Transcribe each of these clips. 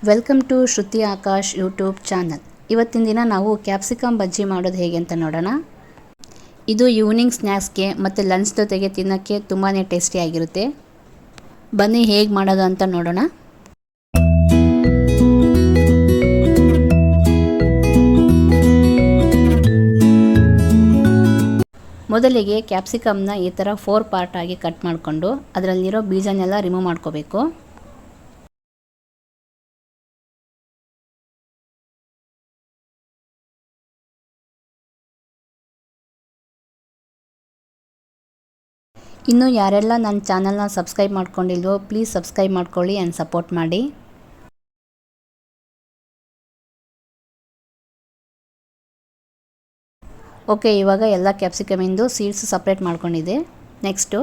Welcome to Shruti Akash YouTube channel. ಇವತ್ತಿನ ದಿನ ನಾವು ಕ್ಯಾಪ್ಸಿಕಮ್ ಬಜ್ಜಿ ಮಾಡೋದು ಹೇಗೆ ಅಂತ ನೋಡೋಣ. ಇದು ಈವ್ನಿಂಗ್ ಸ್ನ್ಯಾಕ್ಸ್ಗೆ ಮತ್ತು ಲಂಚ್ ಜೊತೆಗೆ ತಿನ್ನೋಕ್ಕೆ ತುಂಬಾ ಟೇಸ್ಟಿಯಾಗಿರುತ್ತೆ. ಬನ್ನಿ ಹೇಗೆ ಮಾಡೋದು ಅಂತ ನೋಡೋಣ. ಮೊದಲಿಗೆ ಕ್ಯಾಪ್ಸಿಕಮ್ನ ಈ ಥರ 4 ಪಾರ್ಟ್ ಆಗಿ ಕಟ್ ಮಾಡಿಕೊಂಡು ಅದರಲ್ಲಿರೋ ಬೀಜನೆಲ್ಲ ರಿಮೂವ್ ಮಾಡ್ಕೋಬೇಕು. ಇನ್ನು ಯಾರೆಲ್ಲ ನನ್ನ ಚಾನಲ್ನ ಸಬ್ಸ್ಕ್ರೈಬ್ ಮಾಡ್ಕೊಂಡಿಲ್ವೋ ಪ್ಲೀಸ್ ಸಬ್ಸ್ಕ್ರೈಬ್ ಮಾಡ್ಕೊಳ್ಳಿ ಆ್ಯಂಡ್ ಸಪೋರ್ಟ್ ಮಾಡಿ. ಓಕೆ, ಇವಾಗ ಎಲ್ಲ ಕ್ಯಾಪ್ಸಿಕಮಿಂದು ಸೀಡ್ಸ್ ಸಪ್ರೇಟ್ ಮಾಡ್ಕೊಂಡಿದೆ. ನೆಕ್ಸ್ಟು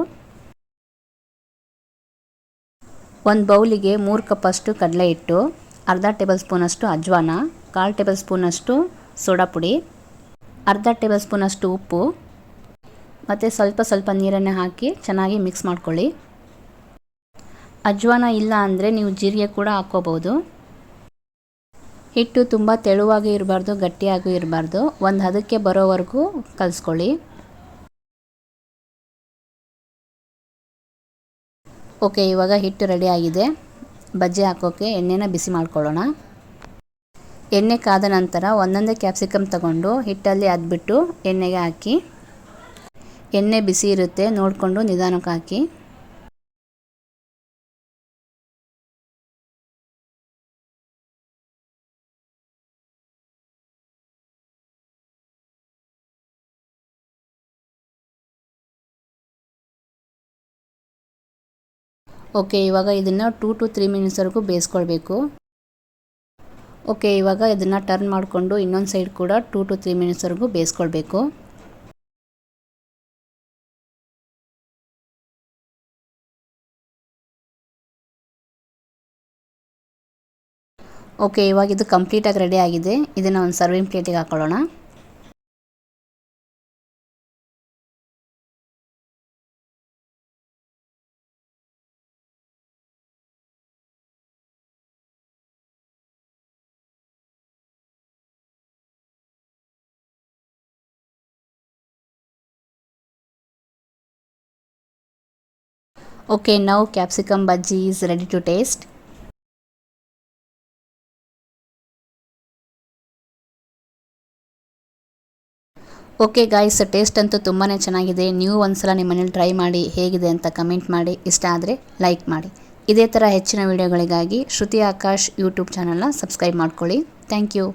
ಒಂದು ಬೌಲಿಗೆ 3 ಕಪ್ಪಷ್ಟು ಕಡಲೆ ಹಿಟ್ಟು, ಅರ್ಧ ಟೇಬಲ್ ಸ್ಪೂನಷ್ಟು ಅಜ್ವಾನ, 1/4 ಟೇಬಲ್ ಸ್ಪೂನಷ್ಟು ಸೋಡಾ ಪುಡಿ, ಅರ್ಧ ಟೇಬಲ್ ಸ್ಪೂನಷ್ಟು ಉಪ್ಪು ಮತ್ತು ಸ್ವಲ್ಪ ನೀರನ್ನು ಹಾಕಿ ಚೆನ್ನಾಗಿ ಮಿಕ್ಸ್ ಮಾಡ್ಕೊಳ್ಳಿ. ಅಜ್ವಾನ ಇಲ್ಲ ಅಂದರೆ ನೀವು ಜೀರಿಗೆ ಕೂಡ ಹಾಕ್ಕೋಬೋದು. ಹಿಟ್ಟು ತುಂಬ ತೆಳುವಾಗಿ ಇರಬಾರ್ದು, ಗಟ್ಟಿಯಾಗೂ ಇರಬಾರ್ದು. ಒಂದು ಹದಕ್ಕೆ ಬರೋವರೆಗೂ ಕಲಿಸ್ಕೊಳ್ಳಿ. ಓಕೆ, ಇವಾಗ ಹಿಟ್ಟು ರೆಡಿ ಆಗಿದೆ. ಬಜ್ಜಿ ಹಾಕೋಕ್ಕೆ ಎಣ್ಣೆನ ಬಿಸಿ ಮಾಡ್ಕೊಳ್ಳೋಣ. ಎಣ್ಣೆ ಕಾದ ನಂತರ ಒಂದೊಂದೇ ಕ್ಯಾಪ್ಸಿಕಮ್ ತಗೊಂಡು ಹಿಟ್ಟಲ್ಲಿ ಅದ್ಬಿಟ್ಟು ಎಣ್ಣೆಗೆ ಹಾಕಿ. ಎಣ್ಣೆ ಬಿಸಿ ಇರುತ್ತೆ, ನೋಡಿಕೊಂಡು ನಿಧಾನಕ್ಕೆ ಹಾಕಿ. ಓಕೆ, ಇವಾಗ ಇದನ್ನು 2 to 3 ಮಿನಿಟ್ಸ್ವರೆಗೂ ಬೇಯಿಸ್ಕೊಳ್ಬೇಕು. ಓಕೆ, ಇವಾಗ ಇದನ್ನು ಟರ್ನ್ ಮಾಡಿಕೊಂಡು ಇನ್ನೊಂದು ಸೈಡ್ ಕೂಡ 2 to 3 ಮಿನಿಟ್ಸ್ವರೆಗೂ ಬೇಯಿಸ್ಕೊಳ್ಬೇಕು. ಓಕೆ, ಇವಾಗ ಇದು ಕಂಪ್ಲೀಟಾಗಿ ರೆಡಿ ಆಗಿದೆ. ಇದನ್ನು ಒಂದು ಸರ್ವಿಂಗ್ ಪ್ಲೇಟಿಗೆ ಹಾಕೊಳ್ಳೋಣ. Okay, now capsicum bhaji is ready to taste. Okay guys, taste ಅಂತೂ ತುಂಬಾ ಚೆನ್ನಾಗಿದೆ. ನೀವು ಒಂದ್ಸಲ ನಿಮ್ಮ ಮನೇಲಿ ಟ್ರೈ ಮಾಡಿ ಹೇಗಿದೆ ಅಂತ ಕಮೆಂಟ್ ಮಾಡಿ. ಇಷ್ಟ ಆದರೆ ಲೈಕ್ ಮಾಡಿ. ಇದೇ ಥರ ಹೆಚ್ಚಿನ ವಿಡಿಯೋಗಳಿಗಾಗಿ ಶ್ರುತಿ ಆಕಾಶ್ ಯೂಟ್ಯೂಬ್ ಚಾನಲ್ನ ಸಬ್ಸ್ಕ್ರೈಬ್ ಮಾಡ್ಕೊಳ್ಳಿ. Thank you.